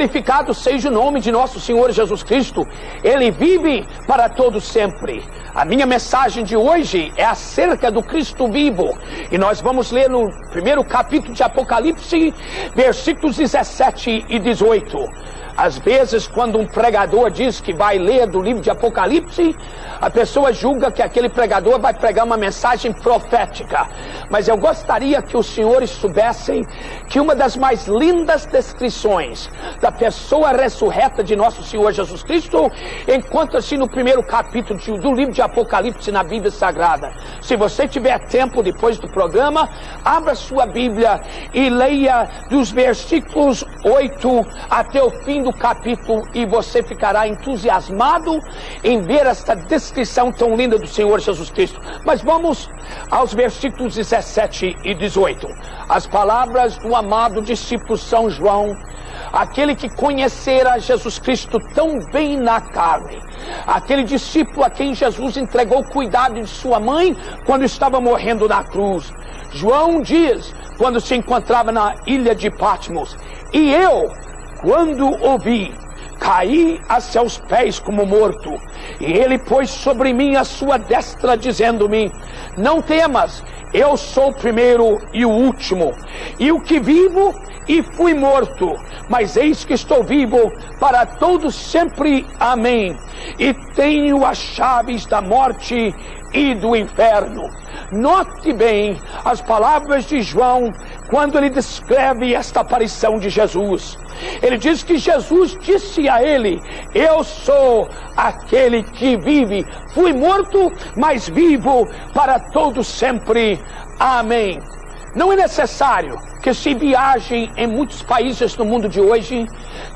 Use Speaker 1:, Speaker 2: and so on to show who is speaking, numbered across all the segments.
Speaker 1: Glorificado seja o nome de nosso Senhor Jesus Cristo. Ele vive para todo sempre. A minha mensagem de hoje é acerca do Cristo vivo. E nós vamos ler no primeiro capítulo de Apocalipse, versículos 17 e 18. Às vezes, quando um pregador diz que vai ler do livro de Apocalipse, a pessoa julga que aquele pregador vai pregar uma mensagem profética. Mas eu gostaria que os senhores soubessem que uma das mais lindas descrições da pessoa ressurreta de nosso Senhor Jesus Cristo encontra-se no primeiro capítulo do livro de Apocalipse na Bíblia Sagrada. Se você tiver tempo depois do programa, abra sua Bíblia e leia dos versículos 8 até o fim do capítulo, e você ficará entusiasmado em ver esta descrição tão linda do Senhor Jesus Cristo. Mas vamos aos versículos 17 e 18. As palavras do amado discípulo São João, aquele que conhecera Jesus Cristo tão bem na carne, aquele discípulo a quem Jesus entregou o cuidado de sua mãe quando estava morrendo na cruz. João diz, quando se encontrava na ilha de Patmos: e eu, quando ouvi, caí a seus pés como morto, e ele pôs sobre mim a sua destra, dizendo-me: não temas, eu sou o primeiro e o último, e o que vivo e fui morto, mas eis que estou vivo para todo sempre. Amém. E tenho as chaves da morte e do inferno. Note bem as palavras de João quando ele descreve esta aparição de Jesus. Ele diz que Jesus disse a ele: eu sou aquele que vive, fui morto, mas vivo para todo sempre. Amém. Não é necessário que se viaje em muitos países do mundo de hoje,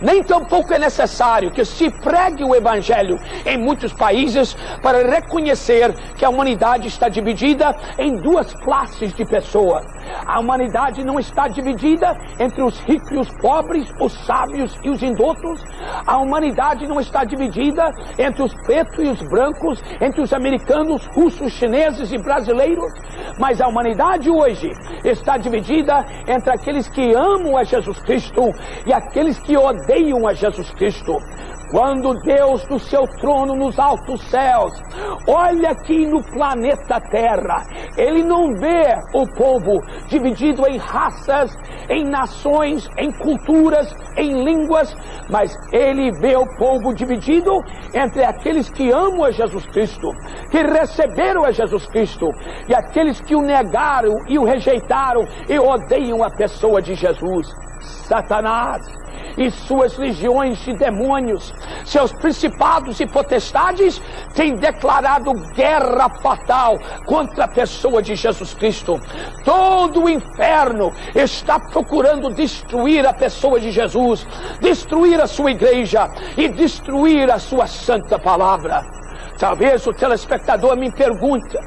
Speaker 1: nem tampouco é necessário que se pregue o Evangelho em muitos países para reconhecer que a humanidade está dividida em duas classes de pessoas. A humanidade não está dividida entre os ricos e os pobres, os sábios e os indoutos. A humanidade não está dividida entre os pretos e os brancos, entre os americanos, russos, chineses e brasileiros. Mas a humanidade hoje está dividida entre aqueles que amam a Jesus Cristo e aqueles que odeiam a Jesus Cristo. Quando Deus do seu trono nos altos céus olha aqui no planeta Terra, Ele não vê o povo dividido em raças, em nações, em culturas, em línguas, mas Ele vê o povo dividido entre aqueles que amam a Jesus Cristo, que receberam a Jesus Cristo, e aqueles que o negaram e o rejeitaram e odeiam a pessoa de Jesus. Satanás e suas legiões de demônios, seus principados e potestades, têm declarado guerra fatal contra a pessoa de Jesus Cristo. Todo o inferno está procurando destruir a pessoa de Jesus, destruir a sua igreja e destruir a sua santa palavra. Talvez o telespectador me pergunte: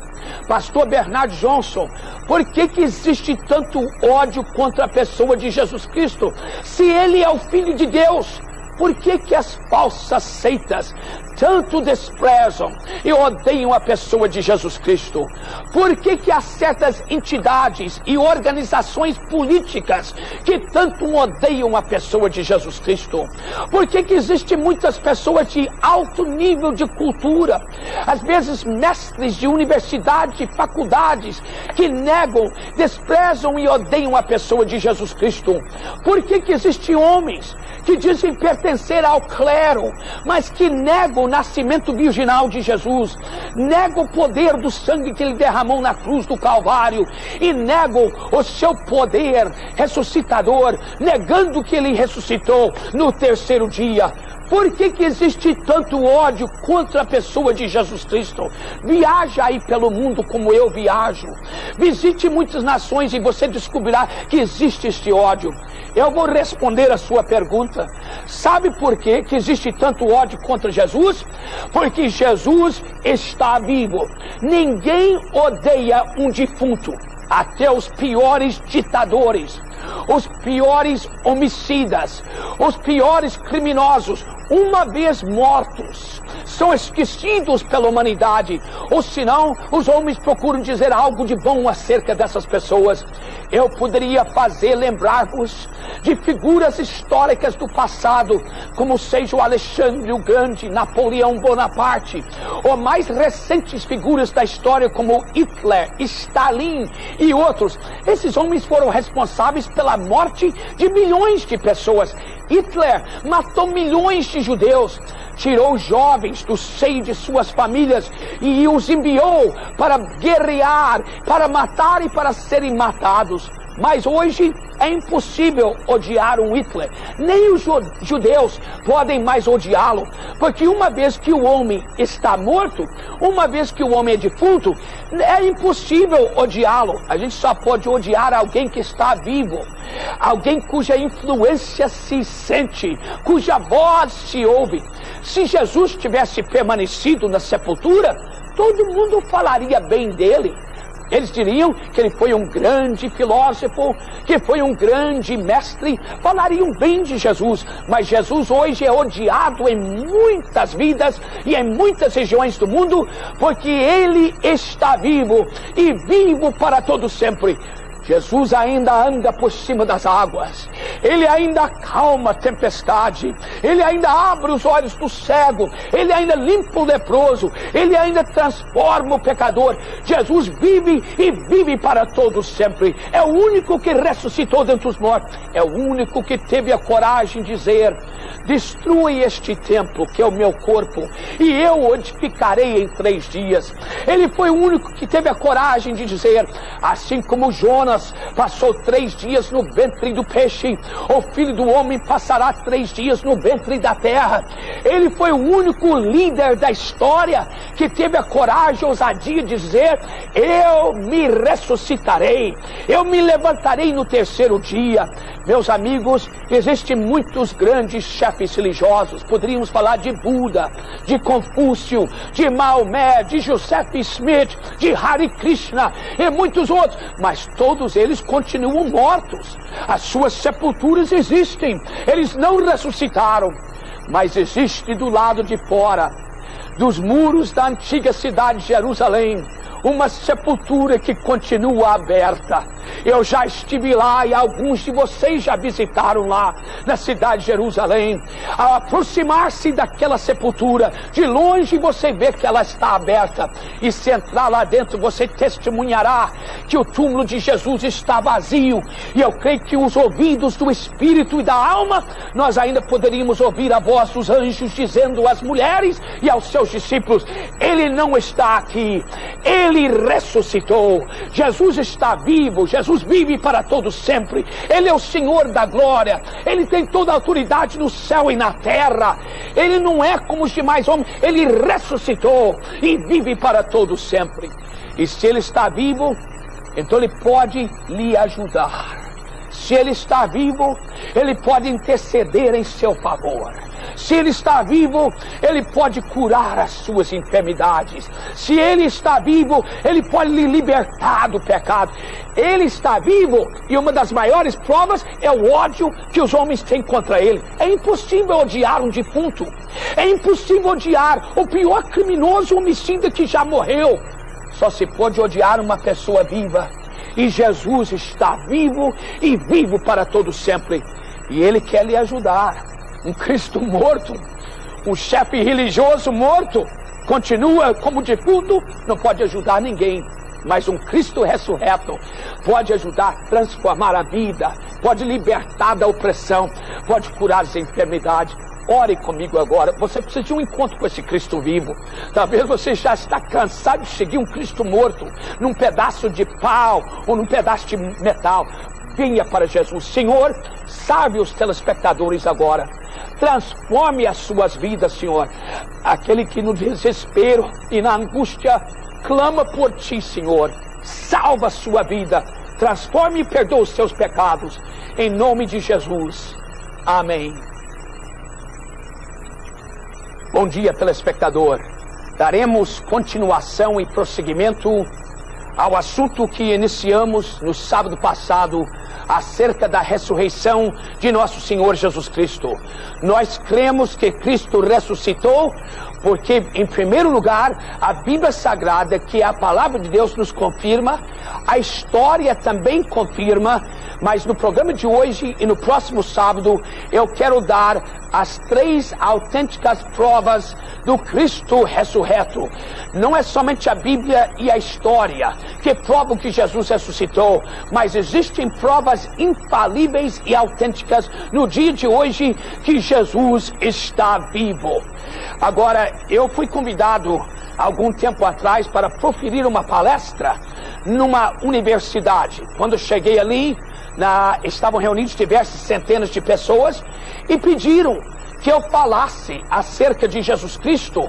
Speaker 1: Pastor Bernard Johnson, por que existe tanto ódio contra a pessoa de Jesus Cristo? Se Ele é o Filho de Deus, por que as falsas seitas tanto desprezam e odeiam a pessoa de Jesus Cristo? Por que há certas entidades e organizações políticas que tanto odeiam a pessoa de Jesus Cristo? Por que existem muitas pessoas de alto nível de cultura, às vezes mestres de universidade e faculdades, que negam, desprezam e odeiam a pessoa de Jesus Cristo? Por que existem homens que dizem pertencer ao clero, mas que negam o nascimento virginal de Jesus, negam o poder do sangue que Ele derramou na cruz do Calvário, e negam o seu poder ressuscitador, negando que Ele ressuscitou no terceiro dia? Por que existe tanto ódio contra a pessoa de Jesus Cristo? Viaja aí pelo mundo como eu viajo. Visite muitas nações e você descobrirá que existe este ódio. Eu vou responder a sua pergunta. Sabe por que existe tanto ódio contra Jesus? Porque Jesus está vivo. Ninguém odeia um defunto. Até os piores ditadores, os piores homicidas, os piores criminosos, uma vez mortos, são esquecidos pela humanidade, ou senão os homens procuram dizer algo de bom acerca dessas pessoas. Eu poderia fazer lembrar-vos de figuras históricas do passado, como seja o Alexandre o Grande, Napoleão Bonaparte, ou mais recentes figuras da história como Hitler, Stalin e outros. Esses homens foram responsáveis pela morte de milhões de pessoas. Hitler matou milhões de judeus, tirou jovens do seio de suas famílias e os enviou para guerrear, para matar e para serem matados. Mas hoje é impossível odiar um Hitler. Nem os judeus podem mais odiá-lo, porque uma vez que o homem está morto, uma vez que o homem é defunto, é impossível odiá-lo. A gente só pode odiar alguém que está vivo, alguém cuja influência se sente, cuja voz se ouve. Se Jesus tivesse permanecido na sepultura, todo mundo falaria bem dele. Eles diriam que ele foi um grande filósofo, que foi um grande mestre, falariam bem de Jesus. Mas Jesus hoje é odiado em muitas vidas e em muitas regiões do mundo, porque ele está vivo e vivo para todo sempre. Jesus ainda anda por cima das águas, ele ainda acalma a tempestade, ele ainda abre os olhos do cego, ele ainda limpa o leproso, ele ainda transforma o pecador. Jesus vive e vive para todos sempre. É o único que ressuscitou dentre os mortos, é o único que teve a coragem de dizer: destrui este templo que é o meu corpo e eu o edificarei em 3 dias. Ele foi o único que teve a coragem de dizer: assim como Jonas passou 3 dias no ventre do peixe, o Filho do Homem passará 3 dias no ventre da terra. Ele foi o único líder da história que teve a coragem, a ousadia de dizer: eu me ressuscitarei, eu me levantarei no 3º dia. Meus amigos, existem muitos grandes chefes religiosos. Poderíamos falar de Buda, de Confúcio, de Maomé, de Joseph Smith, de Hare Krishna e muitos outros, mas todos eles continuam mortos. As suas sepulturas existem, eles não ressuscitaram. Mas existe do lado de fora dos muros da antiga cidade de Jerusalém uma sepultura que continua aberta. Eu já estive lá e alguns de vocês já visitaram lá na cidade de Jerusalém. Ao aproximar-se daquela sepultura, de longe você vê que ela está aberta, e se entrar lá dentro você testemunhará que o túmulo de Jesus está vazio. E eu creio que os ouvidos do Espírito e da alma, nós ainda poderíamos ouvir a voz dos anjos dizendo às mulheres e aos seus discípulos: ele não está aqui, ele ressuscitou. Jesus está vivo, Jesus vive para todos sempre. Ele é o Senhor da glória, ele tem toda a autoridade no céu e na terra. Ele não é como os demais homens, ele ressuscitou e vive para todos sempre. E se ele está vivo, então ele pode lhe ajudar. Se ele está vivo, ele pode interceder em seu favor. Se ele está vivo, ele pode curar as suas enfermidades. Se ele está vivo, ele pode lhe libertar do pecado. Ele está vivo, e uma das maiores provas é o ódio que os homens têm contra ele. É impossível odiar um defunto. É impossível odiar o pior criminoso homicida que já morreu. Só se pode odiar uma pessoa viva. E Jesus está vivo e vivo para todo sempre. E ele quer lhe ajudar. Um Cristo morto, um chefe religioso morto, continua como defunto, não pode ajudar ninguém. Mas um Cristo ressurreto pode ajudar a transformar a vida, pode libertar da opressão, pode curar as enfermidades. Ore comigo agora. Você precisa de um encontro com esse Cristo vivo. Talvez você já está cansado de seguir um Cristo morto num pedaço de pau ou num pedaço de metal. Venha para Jesus. Senhor, salve os telespectadores agora. Transforme as suas vidas, Senhor. Aquele que no desespero e na angústia clama por Ti, Senhor. Salva a sua vida. Transforme e perdoa os seus pecados. Em nome de Jesus. Amém. Bom dia, telespectador. Daremos continuação e prosseguimento ao assunto que iniciamos no sábado passado, acerca da ressurreição de nosso Senhor Jesus Cristo. Nós cremos que Cristo ressuscitou Porque, em primeiro lugar, a Bíblia Sagrada, que é a palavra de Deus, nos confirma, a história também confirma, mas no programa de hoje e no próximo sábado, eu quero dar as 3 autênticas provas do Cristo ressurreto. Não é somente a Bíblia e a história que provam que Jesus ressuscitou, mas existem provas infalíveis e autênticas no dia de hoje que Jesus está vivo. Agora, eu fui convidado algum tempo atrás para proferir uma palestra numa universidade. Quando eu cheguei ali, estavam reunidos diversas centenas de pessoas e pediram que eu falasse acerca de Jesus Cristo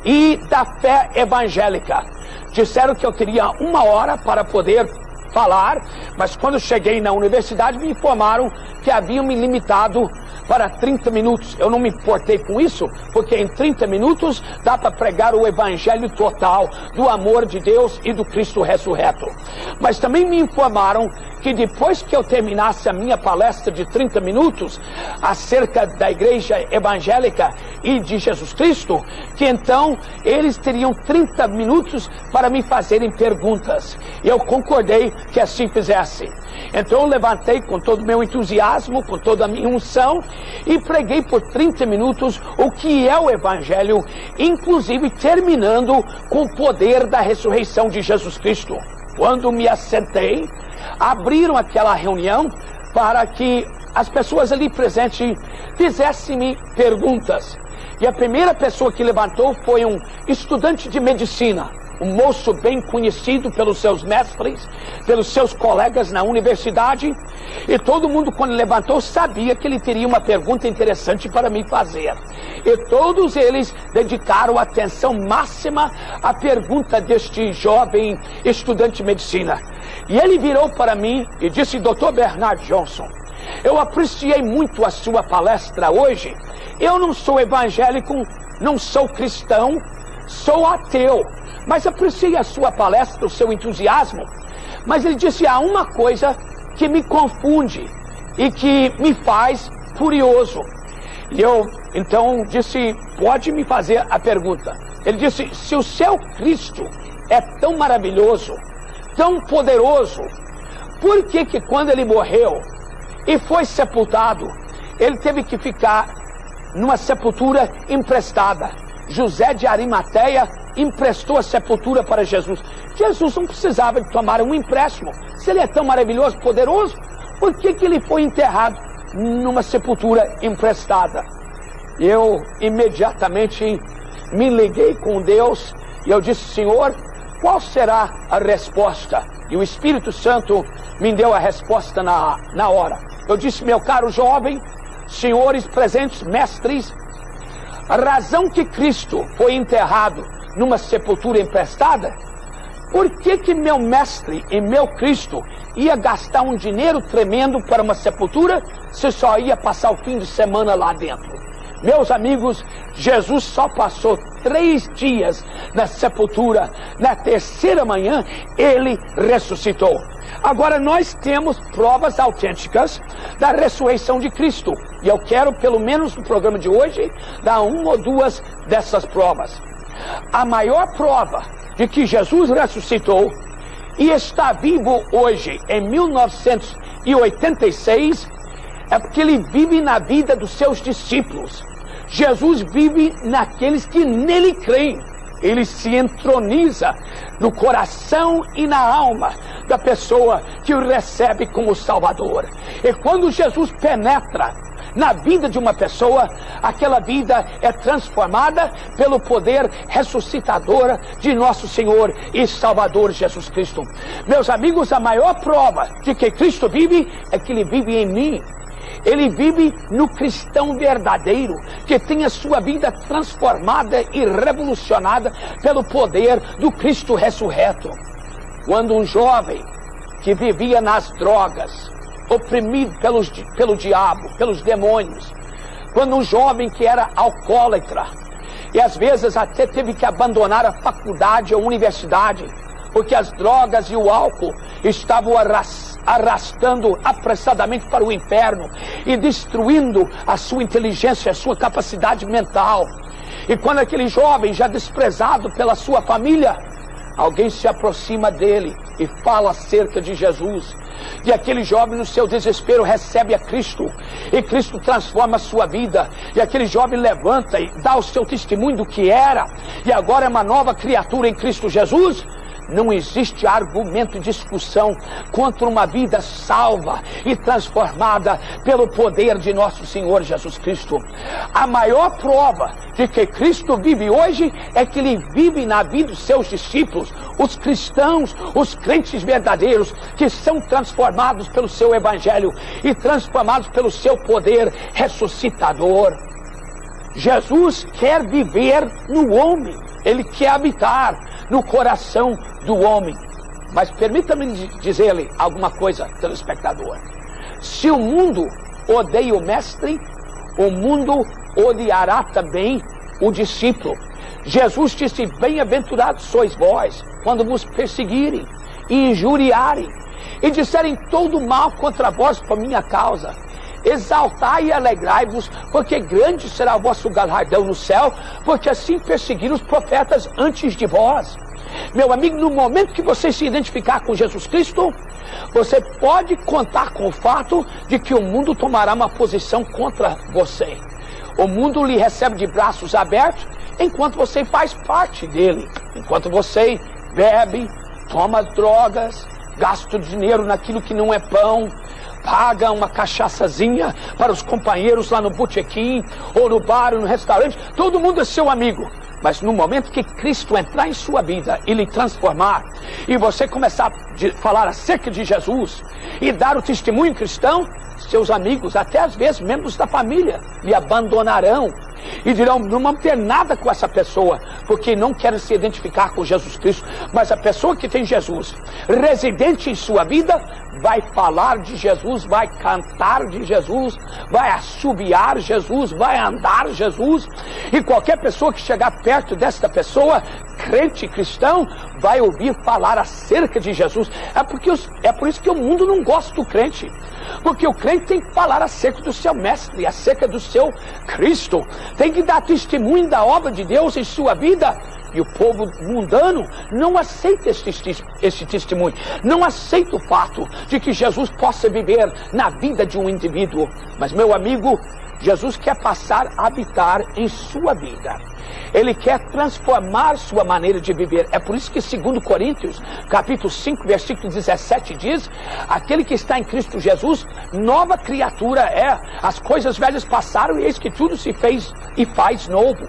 Speaker 1: e da fé evangélica. Disseram que eu teria 1 hora para poder falar, mas quando cheguei na universidade me informaram que haviam me limitado para 30 minutos. Eu não me importei com isso, porque em 30 minutos dá para pregar o evangelho total do amor de Deus e do Cristo ressurreto. Mas também me informaram que depois que eu terminasse a minha palestra de 30 minutos acerca da igreja evangélica e de Jesus Cristo, que então eles teriam 30 minutos para me fazerem perguntas. E eu concordei que assim fizesse. Então eu levantei com todo o meu entusiasmo, com toda a minha unção, e preguei por 30 minutos o que é o Evangelho, inclusive terminando com o poder da ressurreição de Jesus Cristo. Quando me assentei, abriram aquela reunião para que as pessoas ali presentes fizessem-me perguntas. E a primeira pessoa que levantou foi um estudante de medicina, um moço bem conhecido pelos seus mestres, pelos seus colegas na universidade, e todo mundo, quando levantou, sabia que ele teria uma pergunta interessante para me fazer. E todos eles dedicaram atenção máxima à pergunta deste jovem estudante de medicina. E ele virou para mim e disse: Dr. Bernard Johnson, eu apreciei muito a sua palestra hoje. Eu não sou evangélico, não sou cristão, sou ateu, mas apreciei a sua palestra, o seu entusiasmo. Mas ele disse: há uma coisa que me confunde e que me faz curioso. E eu então disse: pode me fazer a pergunta. Ele disse: se o seu Cristo é tão maravilhoso, tão poderoso, por que quando ele morreu e foi sepultado, ele teve que ficar numa sepultura emprestada? José de Arimateia emprestou a sepultura para Jesus. Jesus não precisava de tomar um empréstimo. Se ele é tão maravilhoso, poderoso, por que ele foi enterrado numa sepultura emprestada? Eu imediatamente me liguei com Deus e eu disse: Senhor, qual será a resposta? E o Espírito Santo me deu a resposta na hora. Eu disse: meu caro jovem, senhores presentes, mestres, a razão que Cristo foi enterrado numa sepultura emprestada, por que meu mestre e meu Cristo ia gastar um dinheiro tremendo para uma sepultura se só ia passar o fim de semana lá dentro? Meus amigos, Jesus só passou 3 dias na sepultura. Na terceira manhã, ele ressuscitou. Agora nós temos provas autênticas da ressurreição de Cristo. E eu quero, pelo menos no programa de hoje, dar 1 ou 2 dessas provas. A maior prova de que Jesus ressuscitou e está vivo hoje, em 1986, é porque ele vive na vida dos seus discípulos. Jesus vive naqueles que nele creem. Ele se entroniza no coração e na alma da pessoa que o recebe como Salvador. E quando Jesus penetra na vida de uma pessoa, aquela vida é transformada pelo poder ressuscitador de nosso Senhor e Salvador Jesus Cristo. Meus amigos, a maior prova de que Cristo vive é que ele vive em mim. Ele vive no cristão verdadeiro, que tem a sua vida transformada e revolucionada pelo poder do Cristo ressurreto. Quando um jovem que vivia nas drogas, oprimido pelo diabo, pelos demônios, quando um jovem que era alcoólatra, e às vezes até teve que abandonar a faculdade ou universidade, porque as drogas e o álcool estavam arrastando apressadamente para o inferno e destruindo a sua inteligência, a sua capacidade mental. E quando aquele jovem, já desprezado pela sua família, alguém se aproxima dele e fala acerca de Jesus. E aquele jovem, no seu desespero, recebe a Cristo. E Cristo transforma a sua vida. E aquele jovem levanta e dá o seu testemunho do que era. E agora é uma nova criatura em Cristo Jesus. Não existe argumento e discussão contra uma vida salva e transformada pelo poder de nosso Senhor Jesus Cristo. A maior prova de que Cristo vive hoje é que Ele vive na vida dos seus discípulos, os cristãos, os crentes verdadeiros, que são transformados pelo seu Evangelho e transformados pelo seu poder ressuscitador. Jesus quer viver no homem, Ele quer habitar no coração do homem. Mas permita-me dizer-lhe alguma coisa, telespectador. Se o mundo odeia o mestre, o mundo odiará também o discípulo. Jesus disse: bem-aventurados sois vós, quando vos perseguirem e injuriarem, e disserem todo mal contra vós por minha causa. Exaltai e alegrai-vos, porque grande será o vosso galardão no céu, porque assim perseguiram os profetas antes de vós. Meu amigo, no momento que você se identificar com Jesus Cristo, você pode contar com o fato de que o mundo tomará uma posição contra você. O mundo lhe recebe de braços abertos, enquanto você faz parte dele. Enquanto você bebe, toma drogas, gasta dinheiro naquilo que não é pão, paga uma cachaçazinha para os companheiros lá no botequim, ou no bar, ou no restaurante, todo mundo é seu amigo. Mas no momento que Cristo entrar em sua vida e lhe transformar, e você começar a falar acerca de Jesus, e dar o testemunho cristão, seus amigos, até às vezes membros da família, lhe abandonarão e dirão: não vamos ter nada com essa pessoa, porque não querem se identificar com Jesus Cristo. Mas a pessoa que tem Jesus residente em sua vida vai falar de Jesus, vai cantar de Jesus, vai assobiar Jesus, vai andar Jesus. E qualquer pessoa que chegar perto desta pessoa, crente cristão, vai ouvir falar acerca de Jesus. É por isso que o mundo não gosta do crente, porque o crente tem que falar acerca do seu mestre, acerca do seu Cristo, tem que dar testemunho da obra de Deus em sua vida. E o povo mundano não aceita esse testemunho, não aceita o fato de que Jesus possa viver na vida de um indivíduo. Mas, meu amigo, Jesus quer passar a habitar em sua vida. Ele quer transformar sua maneira de viver. É por isso que 2 Coríntios, capítulo 5, versículo 17 diz: aquele que está em Cristo Jesus, nova criatura é. As coisas velhas passaram e eis que tudo se fez e faz novo.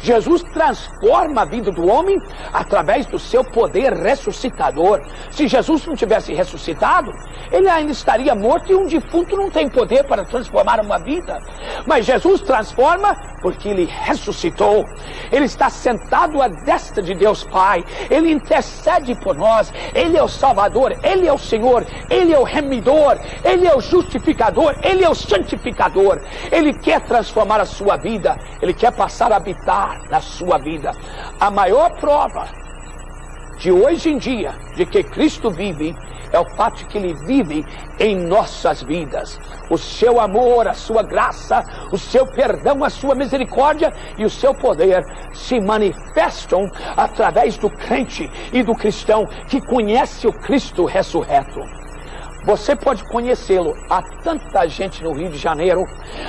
Speaker 1: Jesus transforma a vida do homem através do seu poder ressuscitador. Se Jesus não tivesse ressuscitado, ele ainda estaria morto, e um defunto não tem poder para transformar uma vida. Mas Jesus transforma porque ele ressuscitou. Ele está sentado à destra de Deus Pai. Ele intercede por nós. Ele é o Salvador, Ele é o Senhor, Ele é o remidor, Ele é o justificador, Ele é o santificador. Ele quer transformar a sua vida, Ele quer passar a habitar na sua vida. A maior prova de hoje em dia de que Cristo vive é o fato de que Ele vive em nossas vidas. O seu amor, a sua graça, o seu perdão, a sua misericórdia e o seu poder se manifestam através do crente e do cristão que conhece o Cristo ressurreto. Você pode conhecê-lo. Há tanta gente no Rio de Janeiro,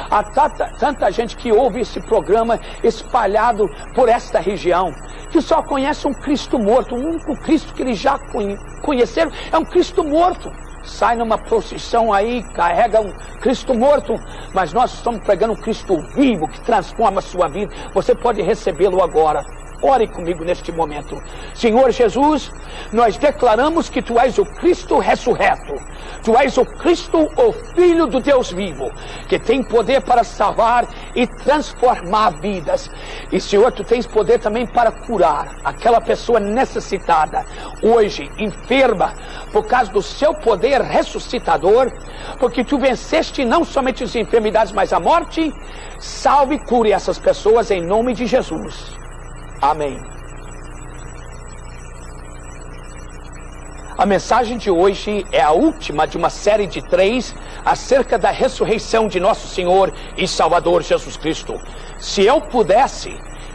Speaker 1: há tanta gente que ouve esse programa espalhado por esta região, que só conhece um Cristo morto. O único Cristo que eles já conheceram é um Cristo morto. Sai numa procissão aí, carrega um Cristo morto, mas nós estamos pregando um Cristo vivo que transforma a sua vida. Você pode recebê-lo agora. Ore comigo neste momento. Senhor Jesus, nós declaramos que Tu és o Cristo ressurreto. Tu és o Cristo, o Filho do Deus vivo, que tem poder para salvar e transformar vidas. E, Senhor, Tu tens poder também para curar aquela pessoa necessitada, hoje, enferma, por causa do Seu poder ressuscitador, porque Tu venceste não somente as enfermidades, mas a morte. Salve e cure essas pessoas em nome de Jesus. Amém. A mensagem de hoje é a última de uma série de 3 acerca da ressurreição de nosso Senhor e Salvador Jesus Cristo. Se eu pudesse,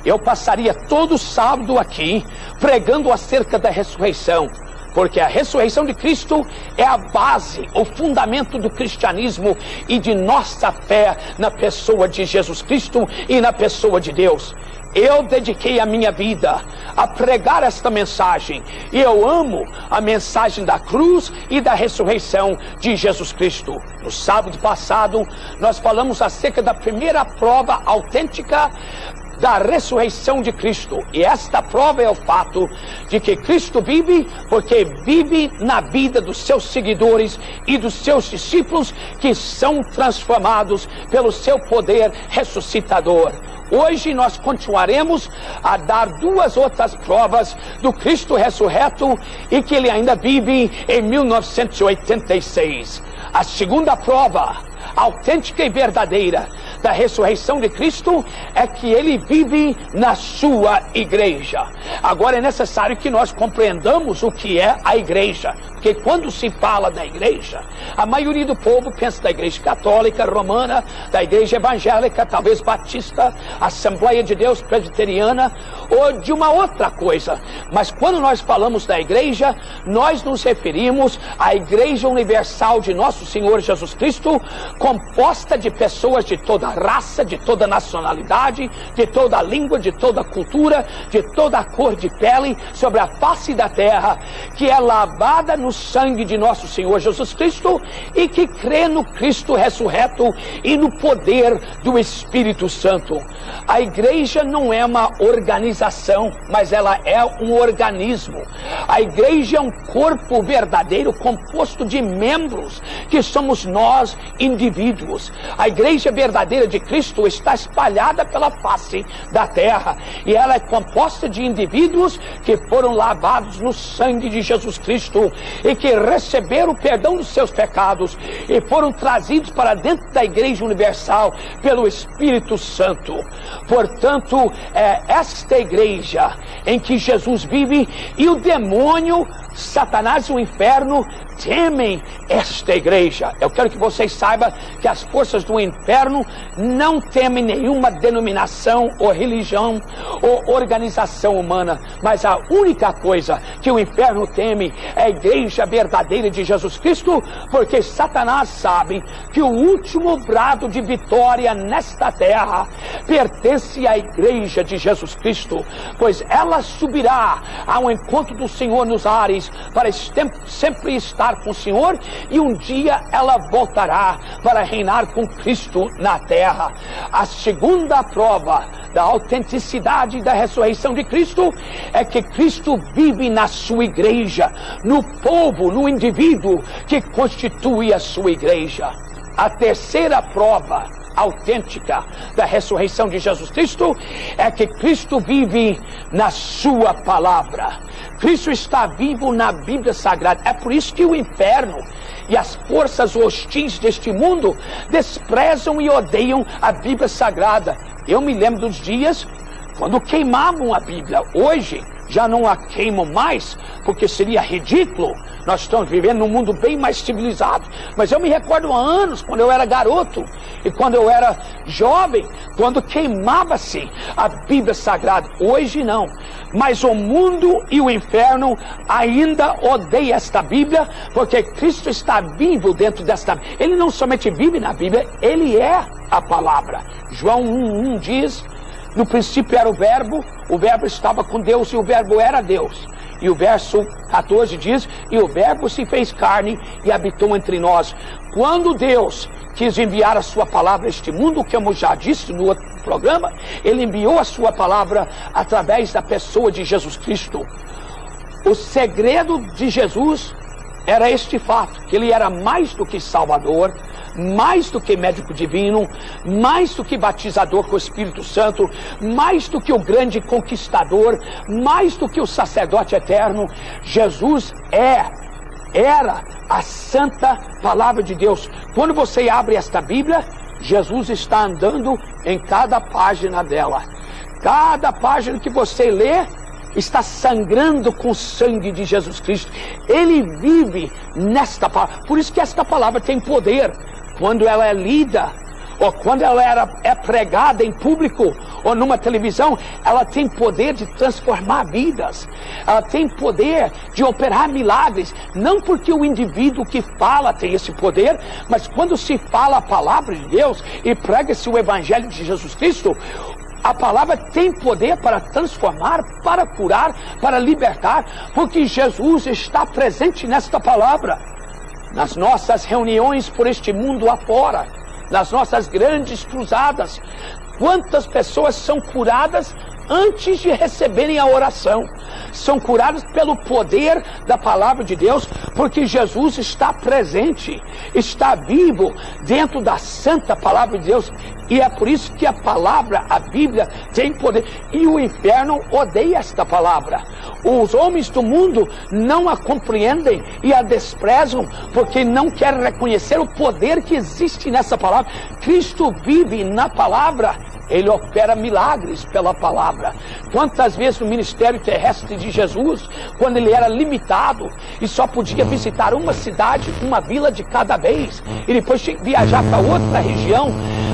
Speaker 1: eu passaria todo sábado aqui pregando acerca da ressurreição, porque a ressurreição de Cristo é a base, o fundamento do cristianismo e de nossa fé na pessoa de Jesus Cristo e na pessoa de Deus. Eu dediquei a minha vida a pregar esta mensagem, e eu amo a mensagem da cruz e da ressurreição de Jesus Cristo. No sábado passado, nós falamos acerca da primeira prova autêntica da ressurreição de Cristo. E esta prova é o fato de que Cristo vive, porque vive na vida dos seus seguidores e dos seus discípulos, que são transformados pelo seu poder ressuscitador. Hoje nós continuaremos a dar duas outras provas do Cristo ressurreto e que ele ainda vive em 1986. A segunda prova autêntica e verdadeira da ressurreição de Cristo é que ele vive na sua igreja. Agora é necessário que nós compreendamos o que é a igreja, porque quando se fala da igreja, a maioria do povo pensa da igreja católica, romana, da igreja evangélica, talvez batista, Assembleia de Deus presbiteriana ou de uma outra coisa. Mas quando nós falamos da igreja, nós nos referimos à igreja universal de nosso Senhor Jesus Cristo, composta de pessoas de toda raça, de toda nacionalidade, de toda língua, de toda cultura, de toda cor de pele sobre a face da terra, que é lavada no sangue de nosso Senhor Jesus Cristo e que crê no Cristo ressurreto e no poder do Espírito Santo. A igreja não é uma organização, mas ela é um organismo. A igreja é um corpo verdadeiro composto de membros, que somos nós, indivíduos. A igreja verdadeira de Cristo está espalhada pela face da terra, e ela é composta de indivíduos que foram lavados no sangue de Jesus Cristo e que receberam o perdão dos seus pecados e foram trazidos para dentro da igreja universal pelo Espírito Santo. Portanto, é esta igreja em que Jesus vive, e o demônio, Satanás e o inferno temem esta igreja. Eu quero que vocês saibam que as forças do inferno não temem nenhuma denominação ou religião ou organização humana, mas a única coisa que o inferno teme é a igreja verdadeira de Jesus Cristo, porque Satanás sabe que o último brado de vitória nesta terra pertence à igreja de Jesus Cristo, pois ela subirá ao encontro do Senhor nos ares para sempre estar com o Senhor, e um dia ela voltará para reinar com Cristo na terra. A segunda prova da autenticidade da ressurreição de Cristo é que Cristo vive na sua igreja, no povo, no indivíduo que constitui a sua igreja. A terceira prova autêntica da ressurreição de Jesus Cristo é que Cristo vive na sua palavra. Cristo está vivo na Bíblia Sagrada. É por isso que o inferno e as forças hostis deste mundo desprezam e odeiam a Bíblia Sagrada. Eu me lembro dos dias quando queimavam a Bíblia. Hoje já não a queimam mais, porque seria ridículo. Nós estamos vivendo num mundo bem mais civilizado. Mas eu me recordo há anos, quando eu era garoto e quando eu era jovem, quando queimava-se a Bíblia Sagrada. Hoje não. Mas o mundo e o inferno ainda odeiam esta Bíblia, porque Cristo está vivo dentro desta Bíblia. Ele não somente vive na Bíblia, ele é a palavra. João 1:1 diz: no princípio era o verbo estava com Deus e o verbo era Deus. E o verso 14 diz: e o verbo se fez carne e habitou entre nós. Quando Deus quis enviar a sua palavra a este mundo, como já disse no outro programa, ele enviou a sua palavra através da pessoa de Jesus Cristo. O segredo de Jesus era este fato, que ele era mais do que Salvador, mais do que médico divino, mais do que batizador com o Espírito Santo, mais do que o grande conquistador, mais do que o sacerdote eterno. Jesus era a santa palavra de Deus. Quando você abre esta Bíblia, Jesus está andando em cada página dela. Cada página que você lê está sangrando com o sangue de Jesus Cristo. Ele vive nesta palavra. Por isso que esta palavra tem poder. Quando ela é lida ou quando ela é pregada em público ou numa televisão, ela tem poder de transformar vidas. Ela tem poder de operar milagres. Não porque o indivíduo que fala tem esse poder, mas quando se fala a palavra de Deus e prega-se o Evangelho de Jesus Cristo, a palavra tem poder para transformar, para curar, para libertar, porque Jesus está presente nesta palavra. Nas nossas reuniões por este mundo afora, nas nossas grandes cruzadas, quantas pessoas são curadas antes de receberem a oração? São curadas pelo poder da palavra de Deus, porque Jesus está presente, está vivo dentro da santa palavra de Deus. E é por isso que a palavra, a Bíblia, tem poder. E o inferno odeia esta palavra. Os homens do mundo não a compreendem e a desprezam, porque não querem reconhecer o poder que existe nessa palavra. Cristo vive na palavra. Ele opera milagres pela palavra. Quantas vezes no ministério terrestre de Jesus, quando ele era limitado e só podia visitar uma cidade, uma vila de cada vez, e depois tinha que viajar para outra região,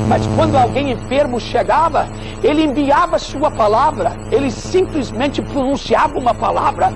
Speaker 1: mas quando alguém enfermo chegava, ele enviava sua palavra, ele simplesmente pronunciava uma palavra,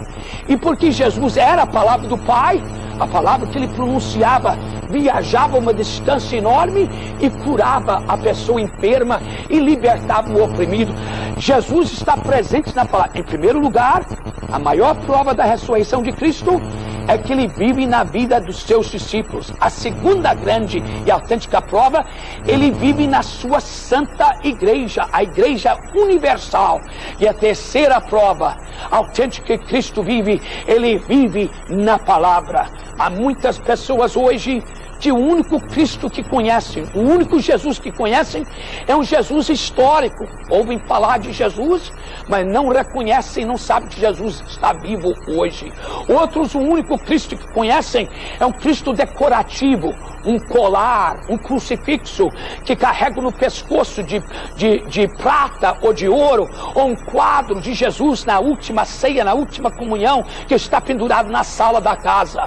Speaker 1: e porque Jesus era a palavra do Pai, a palavra que ele pronunciava viajava uma distância enorme e curava a pessoa enferma e libertava o oprimido. Jesus está presente na palavra. Em primeiro lugar, a maior prova da ressurreição de Cristo é que ele vive na vida dos seus discípulos. A segunda grande e autêntica prova, ele vive na sua santa igreja, a igreja universal. E a terceira prova autêntica que Cristo vive, ele vive na palavra. Há muitas pessoas hoje que o único Cristo que conhecem, o único Jesus que conhecem é um Jesus histórico. Ouvem falar de Jesus, mas não reconhecem, não sabem que Jesus está vivo hoje. Outros, o único Cristo que conhecem é um Cristo decorativo, um colar, um crucifixo que carrega no pescoço de prata ou de ouro, ou um quadro de Jesus na última ceia, na última comunhão, que está pendurado na sala da casa.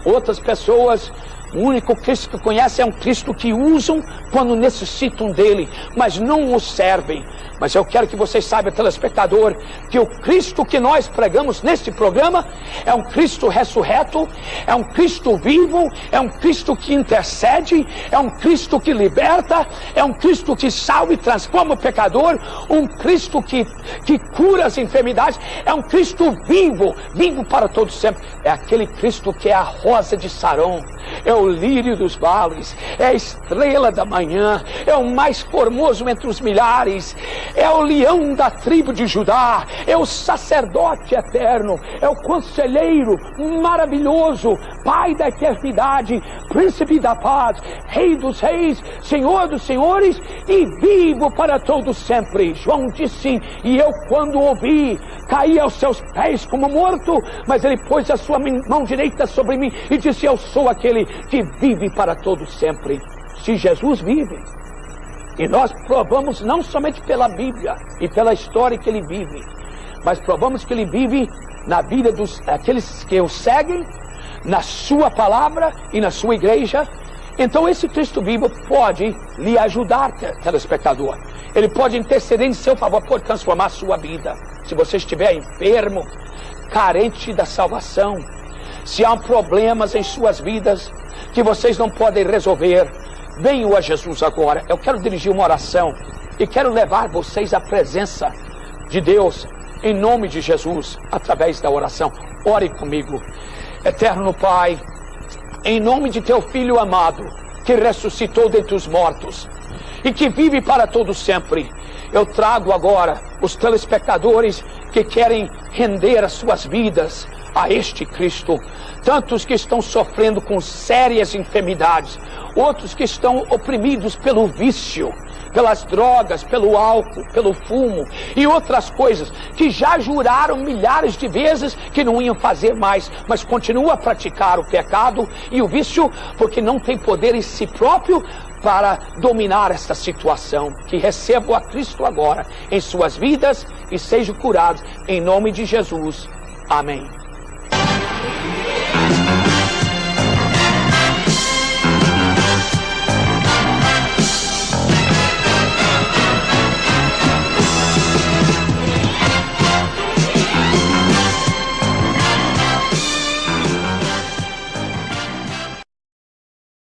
Speaker 1: Outras pessoas, o único Cristo que conhecem é um Cristo que usam quando necessitam dele, mas não o servem. Mas eu quero que vocês saibam, telespectador, que o Cristo que nós pregamos neste programa é um Cristo ressurreto, é um Cristo vivo, é um Cristo que intercede, é um Cristo que liberta, é um Cristo que salva e transforma o pecador, um Cristo que cura as enfermidades, é um Cristo vivo, vivo para todos sempre. É aquele Cristo que é a rosa de Saron, é o lírio dos vales, é a estrela da manhã, é o mais formoso entre os milhares, é o leão da tribo de Judá, é o sacerdote eterno, é o conselheiro maravilhoso, Pai da eternidade, príncipe da paz, Rei dos reis, Senhor dos senhores e vivo para todos sempre. João disse, e eu quando ouvi, caí aos seus pés como morto, mas ele pôs a sua mão direita sobre mim e disse, eu sou aquele que vive para todos sempre. Se Jesus vive, e nós provamos não somente pela Bíblia e pela história que ele vive, mas provamos que ele vive na vida daqueles que o seguem, na sua palavra e na sua igreja. Então esse Cristo vivo pode lhe ajudar, telespectador. Ele pode interceder em seu favor, pode transformar a sua vida. Se você estiver enfermo, carente da salvação, se há problemas em suas vidas que vocês não podem resolver, venham a Jesus agora. Eu quero dirigir uma oração e quero levar vocês à presença de Deus em nome de Jesus, através da oração. Ore comigo. Eterno Pai, em nome de teu Filho amado, que ressuscitou dentre os mortos e que vive para todo sempre, eu trago agora os telespectadores que querem render as suas vidas a este Cristo. Tantos que estão sofrendo com sérias enfermidades, outros que estão oprimidos pelo vício, pelas drogas, pelo álcool, pelo fumo e outras coisas, que já juraram milhares de vezes que não iam fazer mais, mas continuam a praticar o pecado e o vício, porque não tem poder em si próprio para dominar esta situação. Que recebam a Cristo agora em suas vidas e sejam curados em nome de Jesus. Amém.